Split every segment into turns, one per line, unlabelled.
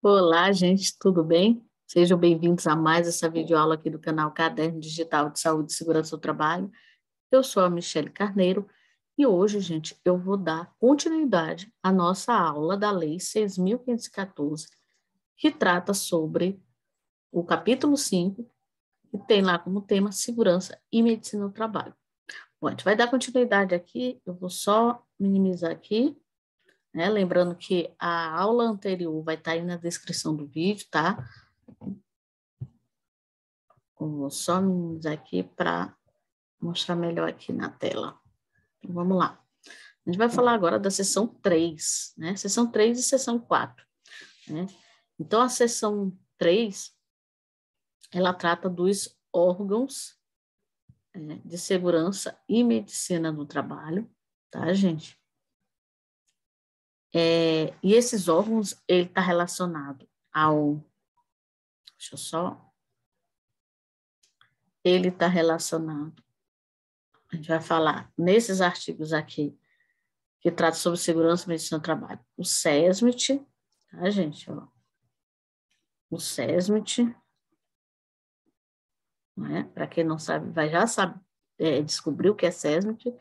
Olá, gente, tudo bem? Sejam bem-vindos a mais essa videoaula aqui do canal Caderno Digital de Saúde e Segurança do Trabalho. Eu sou a Michele Carneiro e hoje, gente, eu vou dar continuidade à nossa aula da Lei 6.514, que trata sobre o capítulo 5, que tem lá como tema Segurança e Medicina do Trabalho. Bom, a gente vai dar continuidade aqui, eu vou só minimizar aqui, né? Lembrando que a aula anterior vai estar aí na descrição do vídeo, tá? Eu vou só minimizar aqui para mostrar melhor aqui na tela. Então, vamos lá. A gente vai falar agora da seção 3, né? Seção 3 e seção 4, né? Então, a seção 3, ela trata dos órgãos de segurança e medicina do trabalho, tá, gente? E esses órgãos, ele está relacionado ao... Deixa eu só... Ele está relacionado... A gente vai falar nesses artigos aqui, que trata sobre segurança e medicina do trabalho. O SESMIT, tá, gente? Ó. O SESMIT, né? Para quem não sabe, já sabe, descobrir o que é SESMIT,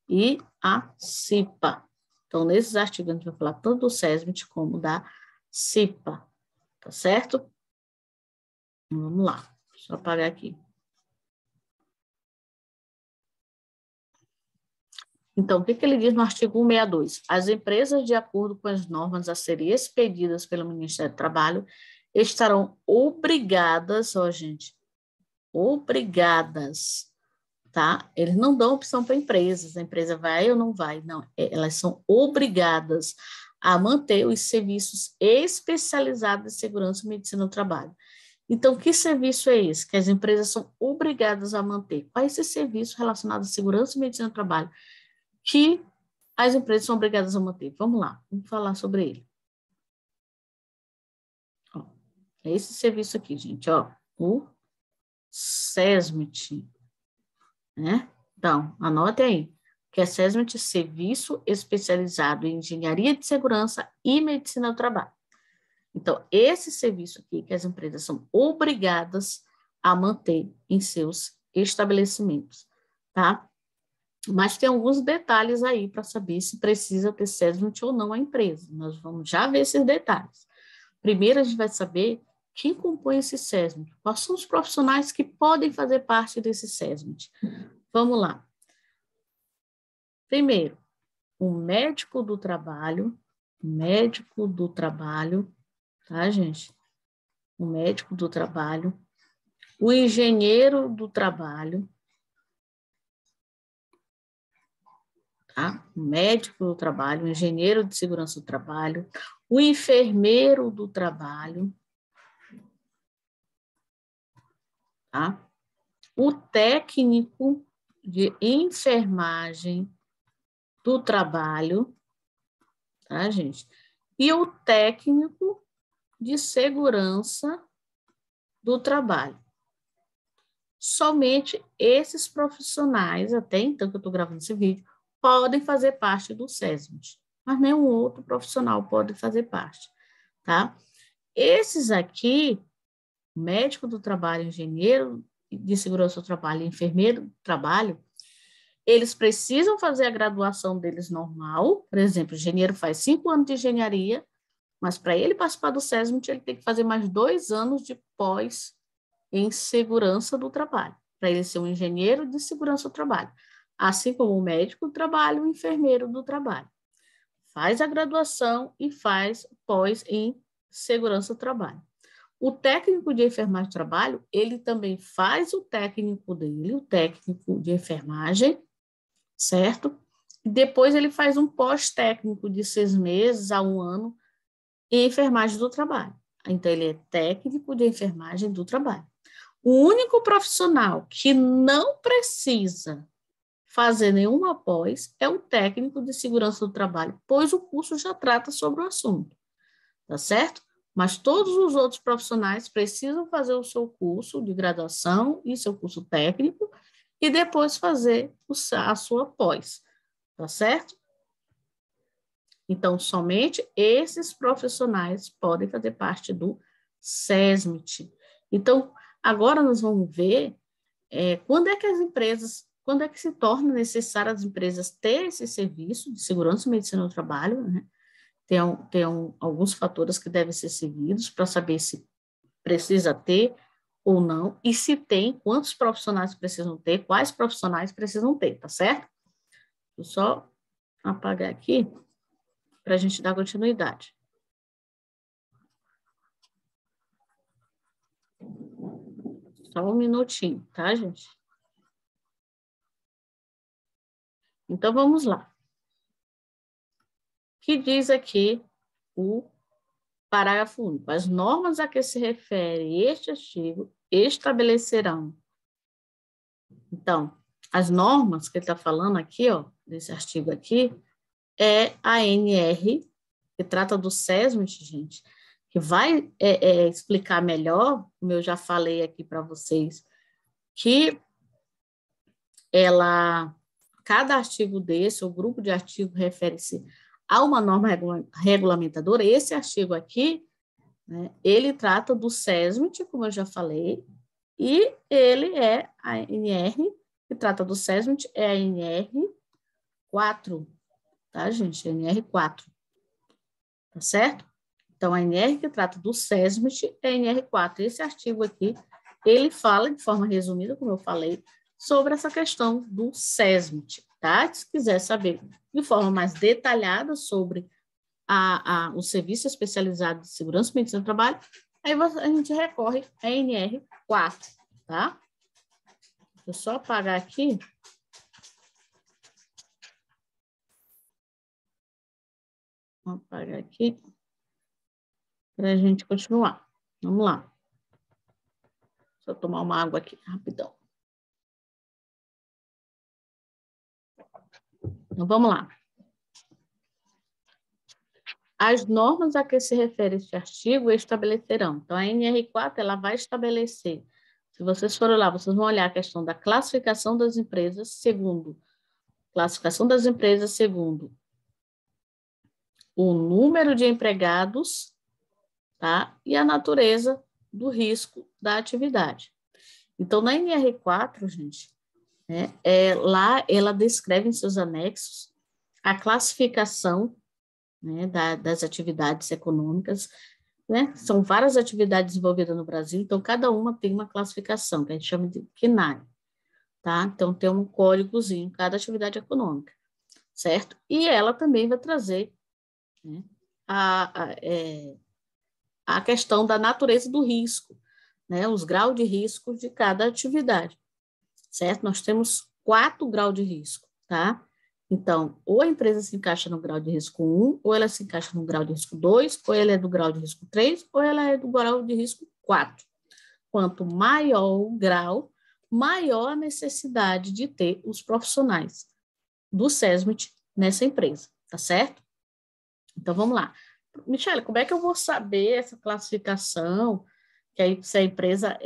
e a CIPA. Então, nesses artigos, a gente vai falar tanto do SESMIT como da CIPA, tá certo? Vamos lá, deixa eu apagar aqui. Então, o que ele diz no artigo 162? As empresas, de acordo com as normas a serem expedidas pelo Ministério do Trabalho, estarão obrigadas, ó, gente, obrigadas, tá? Eles não dão opção para empresas, a empresa vai ou não vai, não, elas são obrigadas a manter os serviços especializados de segurança e medicina do trabalho. Então, que serviço é esse que as empresas são obrigadas a manter? Qual é esse serviço relacionado à segurança e medicina do trabalho que as empresas são obrigadas a manter? Vamos lá, vamos falar sobre ele. Ó, é esse serviço aqui, gente, ó, o SESMIT, né? Então, anote aí, que é SESMIT, Serviço Especializado em Engenharia de Segurança e Medicina do Trabalho. Então, esse serviço aqui que as empresas são obrigadas a manter em seus estabelecimentos, tá? Mas tem alguns detalhes aí para saber se precisa ter SESMIT ou não a empresa. Nós vamos já ver esses detalhes. Primeiro, a gente vai saber quem compõe esse SESMIT, quais são os profissionais que podem fazer parte desse SESMIT. Vamos lá. Primeiro, o médico do trabalho, tá, gente? O médico do trabalho, o engenheiro do trabalho, tá? O médico do trabalho, o engenheiro de segurança do trabalho, o enfermeiro do trabalho, tá? O técnico de enfermagem do trabalho, tá, gente? E o técnico de segurança do trabalho. Somente esses profissionais, até então que eu estou gravando esse vídeo, podem fazer parte do SESMIT, mas nenhum outro profissional pode fazer parte, tá? Esses aqui, médico do trabalho, engenheiro de segurança do trabalho, enfermeiro do trabalho, eles precisam fazer a graduação deles normal. Por exemplo, o engenheiro faz 5 anos de engenharia, mas para ele participar do SESMIT, ele tem que fazer mais 2 anos de pós em segurança do trabalho, para ele ser um engenheiro de segurança do trabalho, assim como o médico do trabalho, o enfermeiro do trabalho. Faz a graduação e faz pós em segurança do trabalho. O técnico de enfermagem do trabalho, ele também faz o técnico dele, o técnico de enfermagem, certo? E depois ele faz um pós-técnico de 6 meses a 1 ano em enfermagem do trabalho. Então, ele é técnico de enfermagem do trabalho. O único profissional que não precisa fazer nenhuma pós é o técnico de segurança do trabalho, pois o curso já trata sobre o assunto, tá certo? Mas todos os outros profissionais precisam fazer o seu curso de graduação e seu curso técnico e depois fazer a sua pós, tá certo? Então, somente esses profissionais podem fazer parte do SESMIT. Então, agora nós vamos ver quando é que se torna necessário as empresas ter esse serviço de segurança e medicina do trabalho, né? Tem alguns fatores que devem ser seguidos para saber se precisa ter ou não, e se tem, quantos profissionais precisam ter, quais profissionais precisam ter, tá certo? Vou só apagar aqui para a gente dar continuidade. Só um minutinho, tá, gente? Então, vamos lá. O que diz aqui o parágrafo único? As normas a que se refere este artigo estabelecerão. Então, as normas que ele está falando aqui, ó, desse artigo aqui, é a ANR, que trata do SESMIT, gente, que vai explicar melhor, como eu já falei aqui para vocês, que cada artigo desse, ou grupo de artigos, refere-se a uma norma regulamentadora. Esse artigo aqui, né, ele trata do SESMIT, como eu já falei, e ele é a ANR, que trata do SESMIT, é a ANR4, tá, gente? ANR4, tá certo? Então, a ANR que trata do SESMIT é a ANR4. Esse artigo aqui, ele fala, de forma resumida, como eu falei, sobre essa questão do SESMIT, tá? Se quiser saber de forma mais detalhada sobre o Serviço Especializado de Segurança e Medicina do Trabalho, aí a gente recorre à ANR4, tá? Deixa eu só apagar aqui. Vou apagar aqui para a gente continuar. Vamos lá. Deixa eu tomar uma água aqui, rapidão. Então, vamos lá. As normas a que se refere este artigo estabelecerão. Então, a NR4, ela vai estabelecer. Se vocês forem lá, vocês vão olhar a questão da classificação das empresas segundo o número de empregados, tá? E a natureza do risco da atividade. Então, na NR4, gente, né, lá ela descreve em seus anexos a classificação, né, das atividades econômicas, né? São várias atividades desenvolvidas no Brasil, então cada uma tem uma classificação, que a gente chama de CNAE, tá? Então tem um códigozinho cada atividade econômica, certo? E ela também vai trazer, né, a questão da natureza do risco, né? Os graus de risco de cada atividade, certo? Nós temos 4 graus de risco, tá? Então, ou a empresa se encaixa no grau de risco 1, ou ela se encaixa no grau de risco 2, ou ela é do grau de risco 3, ou ela é do grau de risco 4. Quanto maior o grau, maior a necessidade de ter os profissionais do SESMIT nessa empresa, tá certo? Então, vamos lá. Michele, como é que eu vou saber essa classificação? Que aí, se a empresa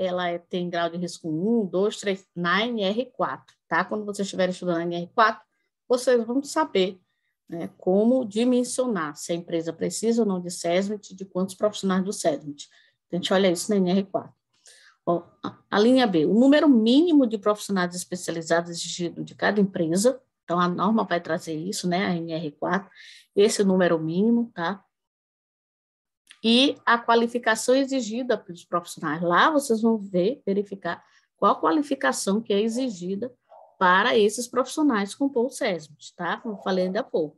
tem grau de risco 1, 2, 3, na NR4, tá? Quando vocês estiverem estudando a NR4, vocês vão saber, né, como dimensionar se a empresa precisa ou não de SESMIT, de quantos profissionais do SESMIT. A gente olha isso na NR4. Ó, a linha B, o número mínimo de profissionais especializados exigido de cada empresa, então a norma vai trazer isso, né, a NR4, esse número mínimo, tá? E a qualificação exigida pelos profissionais. Lá vocês vão verificar qual a qualificação que é exigida para esses profissionais compor o SESMIT, tá? Como eu falei ainda há pouco.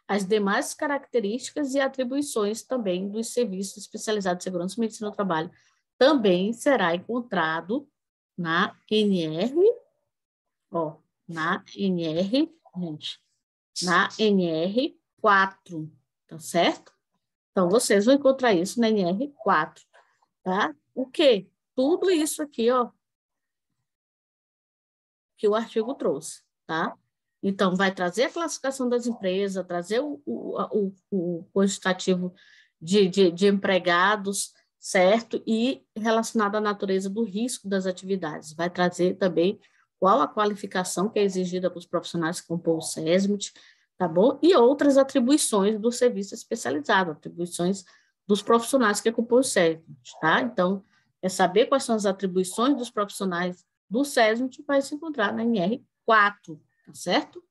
As demais características e atribuições também dos serviços especializados de segurança e medicina do trabalho também será encontrado na NR, ó, na NR, gente, na NR4, tá certo? Então, vocês vão encontrar isso na NR4, tá? O quê? Tudo isso aqui, ó, que o artigo trouxe, tá? Então, vai trazer a classificação das empresas, trazer o quantitativo de empregados, certo? E relacionado à natureza do risco das atividades. Vai trazer também qual a qualificação que é exigida para os profissionais que compõem o SESMIT, tá bom? E outras atribuições do serviço especializado, atribuições dos profissionais que compõem o SESMIT, tá? Então, é saber quais são as atribuições dos profissionais do SESMIT vai se encontrar na NR4, tá certo?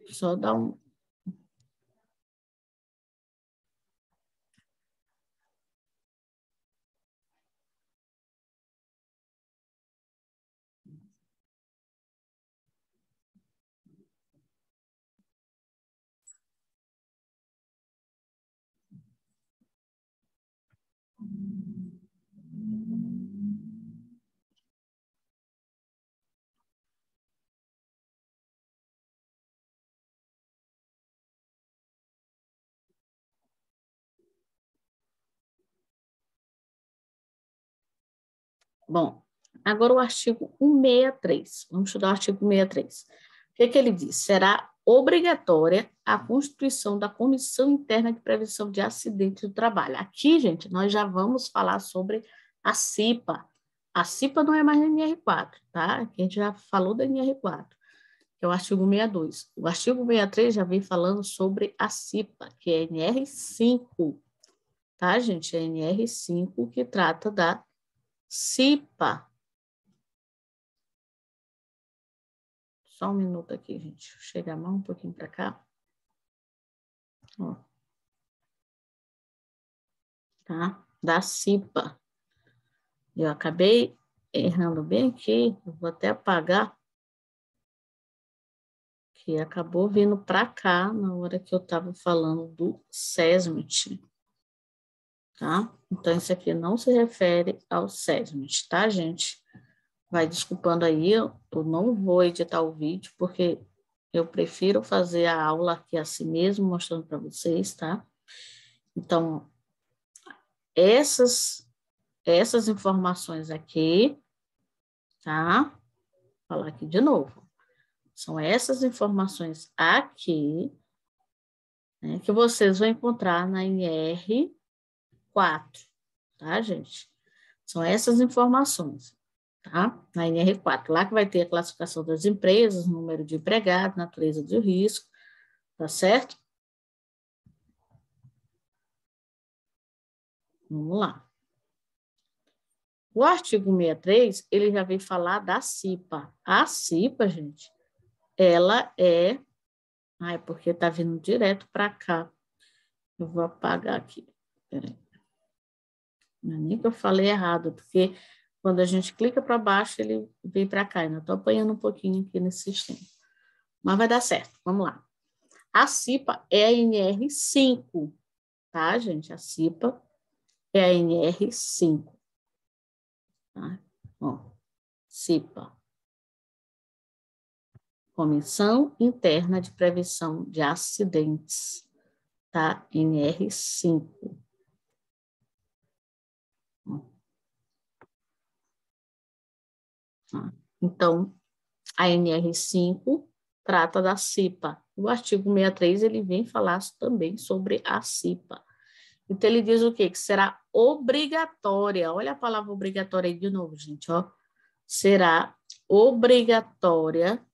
Só dar um... Bom, agora o artigo 163. Vamos estudar o artigo 163. O que ele diz? Será obrigatória a constituição da Comissão Interna de Prevenção de Acidentes do Trabalho. Aqui, gente, nós já vamos falar sobre a CIPA. A CIPA não é mais na NR4, tá? Aqui a gente já falou da NR4, que é o artigo 62. O artigo 63 já vem falando sobre a CIPA, que é a NR5, tá, gente? É a NR5 que trata da CIPA. Só um minuto aqui, gente. Chega a mão um pouquinho para cá. Ó. Tá? Da CIPA. Eu acabei errando bem aqui. Eu vou até apagar. Que acabou vindo para cá na hora que eu estava falando do SESMIT. Tá? Então, isso aqui não se refere ao SESMIT, tá, gente? Vai desculpando aí, eu não vou editar o vídeo, porque eu prefiro fazer a aula aqui assim mesmo, mostrando para vocês, tá? Então, essas informações aqui, tá? Vou falar aqui de novo. São essas informações aqui, né, que vocês vão encontrar na NR4, tá, gente? São essas informações, tá? Na NR4, lá que vai ter a classificação das empresas, número de empregados, natureza do risco, tá certo? Vamos lá. O artigo 63, ele já vem falar da CIPA. A CIPA, gente, ela é... Ah, é porque tá vindo direto para cá. Eu vou apagar aqui. Peraí. Não é nem que eu falei errado, porque quando a gente clica para baixo, ele vem para cá. Ainda estou apanhando um pouquinho aqui nesse sistema. Mas vai dar certo. Vamos lá. A CIPA é a NR5, tá, gente? A CIPA é a NR5. Tá? Ó, CIPA. Comissão Interna de Prevenção de Acidentes, tá? NR5. Tá? Então, a NR5 trata da CIPA. O artigo 63, ele vem falar também sobre a CIPA. Então, ele diz o quê? Que será obrigatória. Olha a palavra obrigatória aí de novo, gente, ó. Será obrigatória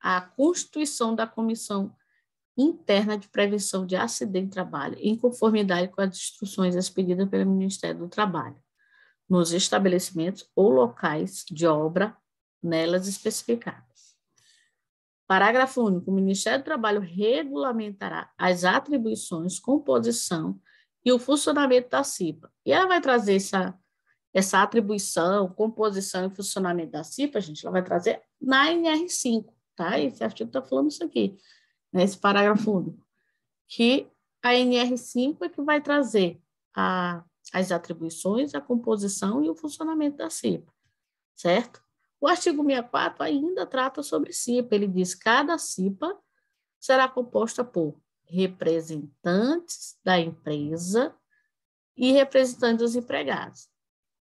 a constituição da Comissão Interna de Prevenção de Acidente de Trabalho, em conformidade com as instruções expedidas pelo Ministério do Trabalho, nos estabelecimentos ou locais de obra nelas especificadas. Parágrafo único. O Ministério do Trabalho regulamentará as atribuições, composição e o funcionamento da CIPA. E ela vai trazer essa atribuição, composição e funcionamento da CIPA, gente, ela vai trazer na NR5, tá? Esse artigo está falando isso aqui, nesse parágrafo único, que a NR5 é que vai trazer as atribuições, a composição e o funcionamento da CIPA, certo? O artigo 64 ainda trata sobre CIPA. Ele diz que cada CIPA será composta por representantes da empresa e representantes dos empregados,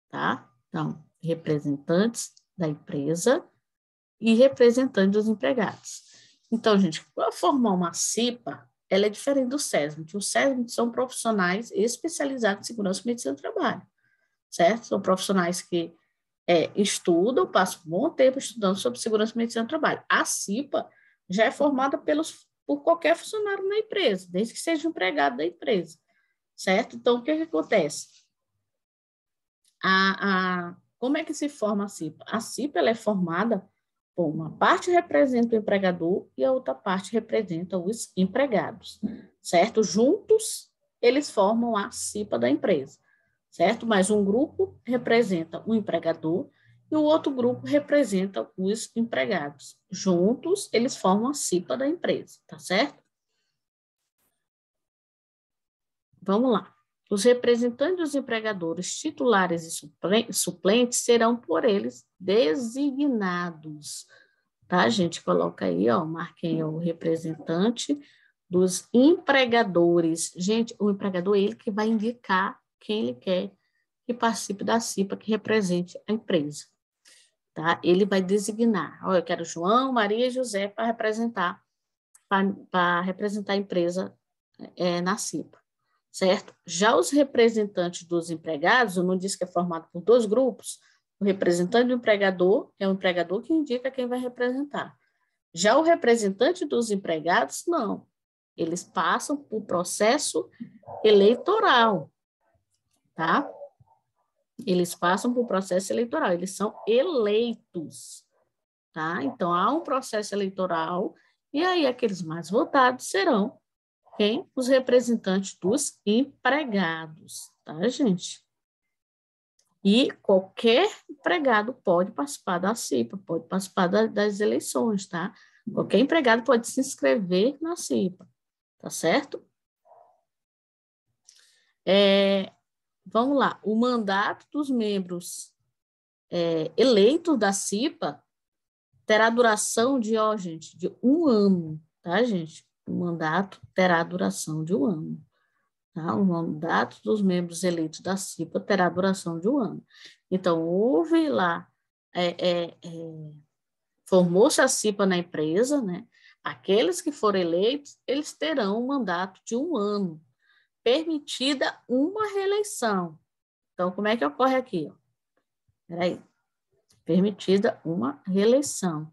tá? Então, representantes da empresa e representantes dos empregados. Então, gente, para formar uma CIPA, ela é diferente do SESMIT. O SESMIT são profissionais especializados em segurança e medicina do trabalho, certo? São profissionais que estudam, passam um bom tempo estudando sobre segurança e medicina do trabalho. A CIPA já é formada por qualquer funcionário na empresa, desde que seja empregado da empresa, certo? Então, o que acontece? Como é que se forma a CIPA? A CIPA ela é formada por uma parte representa o empregador e a outra parte representa os empregados, certo? Juntos, eles formam a CIPA da empresa, certo? Mas um grupo representa o empregador e o outro grupo representa os empregados. Juntos, eles formam a CIPA da empresa, tá certo? Vamos lá. Os representantes dos empregadores titulares e suplentes serão por eles designados, tá, gente? Coloca aí, ó, marquem o representante dos empregadores. Gente, o empregador é ele que vai indicar quem ele quer que participe da CIPA, que represente a empresa, tá? Ele vai designar, ó, eu quero João, Maria e José para representar a empresa na CIPA, certo? Já os representantes dos empregados, eu não disse que é formado por dois grupos, o representante do empregador é o empregador que indica quem vai representar. Já o representante dos empregados, não. Eles passam por processo eleitoral, tá? Eles passam por processo eleitoral, eles são eleitos, tá? Então, há um processo eleitoral e aí aqueles mais votados serão quem? Os representantes dos empregados, tá, gente? E qualquer empregado pode participar da CIPA, pode participar das eleições, tá? Qualquer empregado pode se inscrever na CIPA, tá certo? Vamos lá, o mandato dos membros eleitos da CIPA terá duração de 1 ano, tá, gente? O mandato terá duração de 1 ano. Tá? O mandato dos membros eleitos da CIPA terá duração de 1 ano. Então, houve lá, formou-se a CIPA na empresa, né? Aqueles que forem eleitos, eles terão um mandato de 1 ano, permitida uma reeleição. Então, como é que ocorre aqui? Peraí. Permitida uma reeleição,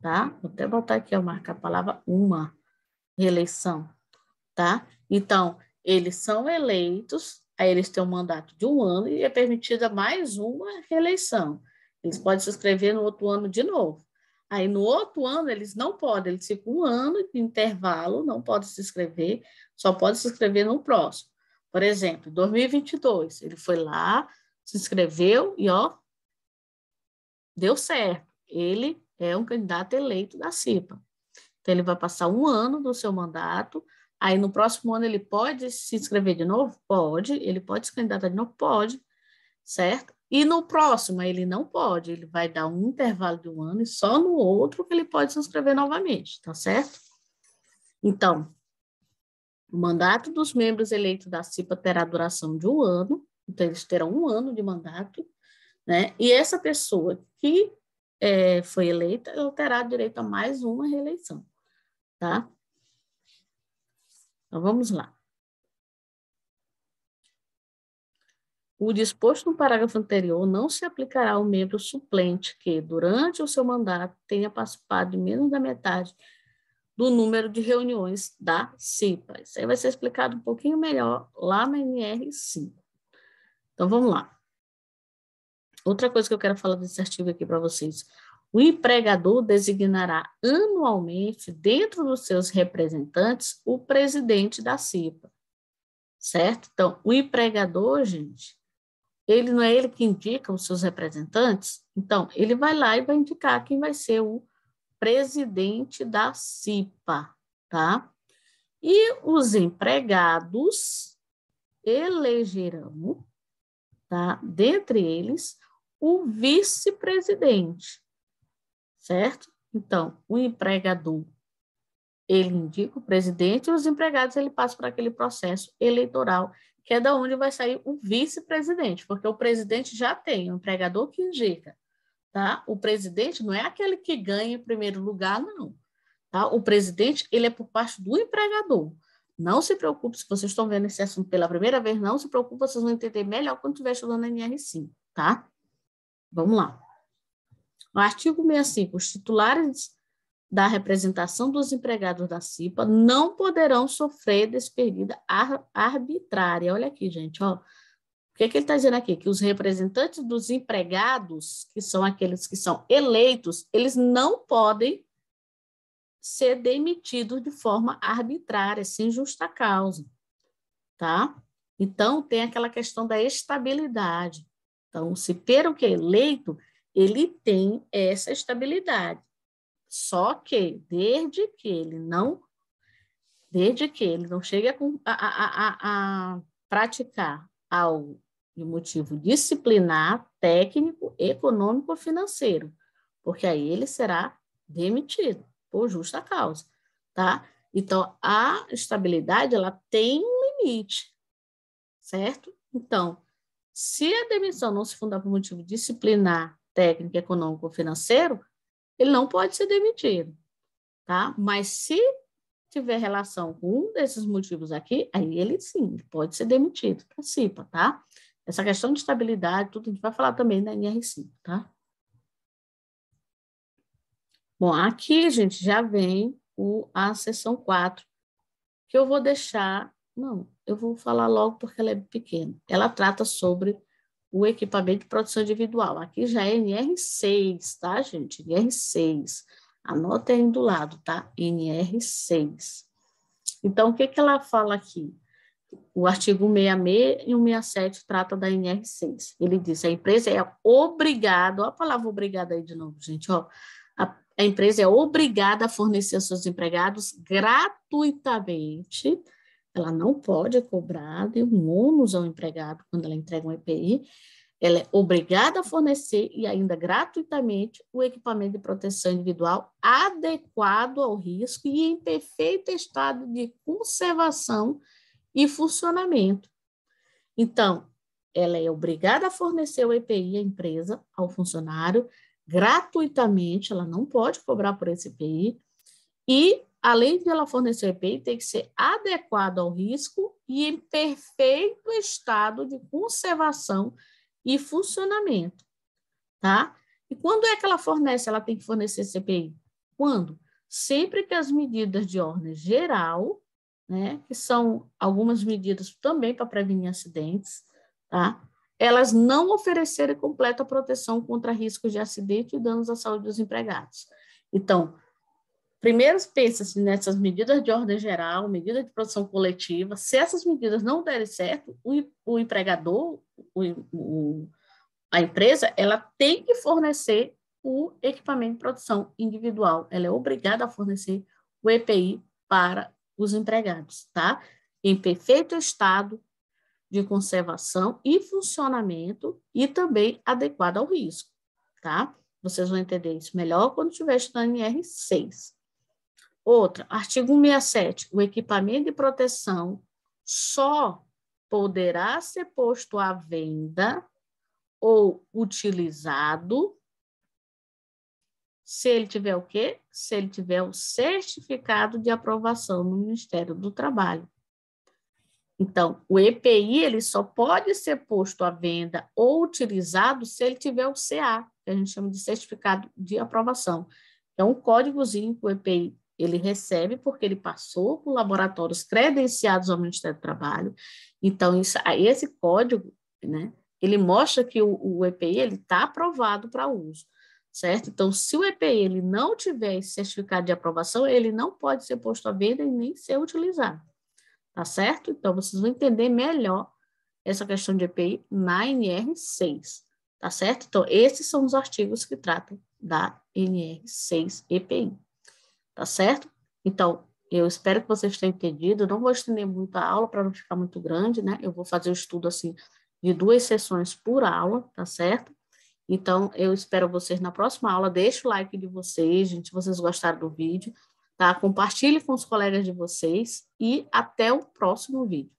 tá? Vou até botar aqui, ó, marcar a palavra uma reeleição, tá? Então, eles são eleitos, aí eles têm um mandato de 1 ano e é permitida mais uma reeleição. Eles podem se inscrever no outro ano de novo. Aí, no outro ano, eles não podem, eles ficam 1 ano de intervalo, não podem se inscrever, só podem se inscrever no próximo. Por exemplo, em 2022, ele foi lá, se inscreveu e, ó, deu certo. Ele é um candidato eleito da CIPA. Então, ele vai passar 1 ano do seu mandato, aí no próximo ano ele pode se inscrever de novo? Pode. Ele pode se candidatar de novo? Pode, certo? E no próximo ele não pode, ele vai dar um intervalo de 1 ano e só no outro que ele pode se inscrever novamente, tá certo? Então, o mandato dos membros eleitos da CIPA terá duração de 1 ano, então eles terão 1 ano de mandato, né? E essa pessoa que foi eleita, ela terá direito a mais uma reeleição, tá? Então, vamos lá. O disposto no parágrafo anterior não se aplicará ao membro suplente que, durante o seu mandato, tenha participado de menos da metade do número de reuniões da CIPA. Isso aí vai ser explicado um pouquinho melhor lá na NR5. Então, vamos lá. Outra coisa que eu quero falar desse artigo aqui para vocês. O empregador designará anualmente, dentro dos seus representantes, o presidente da CIPA. Certo? Então, o empregador, gente, ele não é ele que indica os seus representantes? Então, ele vai lá e vai indicar quem vai ser o presidente da CIPA, tá? E os empregados elegerão, tá? Dentre eles, o vice-presidente, certo? Então, o empregador, ele indica o presidente e os empregados, ele passa por aquele processo eleitoral, que é da onde vai sair o vice-presidente, porque o presidente já tem o empregador que indica, tá? O presidente não é aquele que ganha em primeiro lugar, não, tá? O presidente, ele é por parte do empregador. Não se preocupe, se vocês estão vendo esse assunto pela primeira vez, não se preocupe, vocês vão entender melhor quando estiver estudando a NR5, tá? Vamos lá. O artigo 65, os titulares da representação dos empregados da CIPA não poderão sofrer despedida arbitrária. Olha aqui, gente, ó. O que ele está dizendo aqui? Que os representantes dos empregados, que são aqueles que são eleitos, eles não podem ser demitidos de forma arbitrária, sem justa causa, tá? Então, tem aquela questão da estabilidade. Então, o cipeiro que é eleito, ele tem essa estabilidade. Só que, desde que ele não chegue a praticar algo de motivo disciplinar, técnico, econômico ou financeiro, porque aí ele será demitido por justa causa, tá? Então, a estabilidade, ela tem um limite, certo? Então, se a demissão não se fundar por motivo disciplinar, técnico, econômico ou financeiro, ele não pode ser demitido, tá? Mas se tiver relação com um desses motivos aqui, aí ele sim, pode ser demitido, participa, tá? Essa questão de estabilidade, tudo a gente vai falar também da NR5, tá? Bom, aqui, gente, já vem a seção 4, que eu vou deixar... Não, eu vou falar logo porque ela é pequena. Ela trata sobre o equipamento de proteção individual. Aqui já é NR6, tá, gente? NR6. Anota aí do lado, tá? NR6. Então, o que ela fala aqui? O artigo 66 e o 67 trata da NR6. Ele diz, a empresa é obrigada, olha a palavra obrigada aí de novo, gente, ó. A empresa é obrigada a fornecer aos seus empregados gratuitamente, ela não pode cobrar um ônus ao empregado quando ela entrega um EPI, ela é obrigada a fornecer e ainda gratuitamente o equipamento de proteção individual adequado ao risco e em perfeito estado de conservação e funcionamento. Então, ela é obrigada a fornecer o EPI à empresa, ao funcionário, gratuitamente, ela não pode cobrar por esse EPI, e, além de ela fornecer o EPI, tem que ser adequado ao risco e em perfeito estado de conservação e funcionamento, tá? E quando é que ela fornece? Ela tem que fornecer esse EPI? Quando? Sempre que as medidas de ordem geral, né, que são algumas medidas também para prevenir acidentes, tá? Elas não oferecerem completa proteção contra riscos de acidente e danos à saúde dos empregados. Então, primeiro pensa-se nessas medidas de ordem geral, medidas de proteção coletiva. Se essas medidas não derem certo, o empregador, a empresa, ela tem que fornecer o equipamento de proteção individual. Ela é obrigada a fornecer o EPI para os empregados, tá? Em perfeito estado de conservação e funcionamento e também adequado ao risco, tá? Vocês vão entender isso melhor quando estiver estudando em R6. Outra, artigo 167, o equipamento de proteção só poderá ser posto à venda ou utilizado se ele tiver o quê? Se ele tiver o certificado de aprovação no Ministério do Trabalho. Então, o EPI ele só pode ser posto à venda ou utilizado se ele tiver o CA, que a gente chama de certificado de aprovação. É um códigozinho que o EPI ele recebe porque ele passou por laboratórios credenciados ao Ministério do Trabalho. Então, esse código, né, ele mostra que o EPI ele está aprovado para uso, certo? Então, se o EPI ele não tiver esse certificado de aprovação, ele não pode ser posto à venda e nem ser utilizado. Tá certo? Então, vocês vão entender melhor essa questão de EPI na NR6, tá certo? Então, esses são os artigos que tratam da NR6 EPI, tá certo? Então, eu espero que vocês tenham entendido, eu não vou estender muito a aula para não ficar muito grande, né? Eu vou fazer o estudo, assim, de 2 sessões por aula, tá certo? Então, eu espero vocês na próxima aula, deixa o like de vocês, gente, se vocês gostaram do vídeo, tá? Compartilhe com os colegas de vocês e até o próximo vídeo.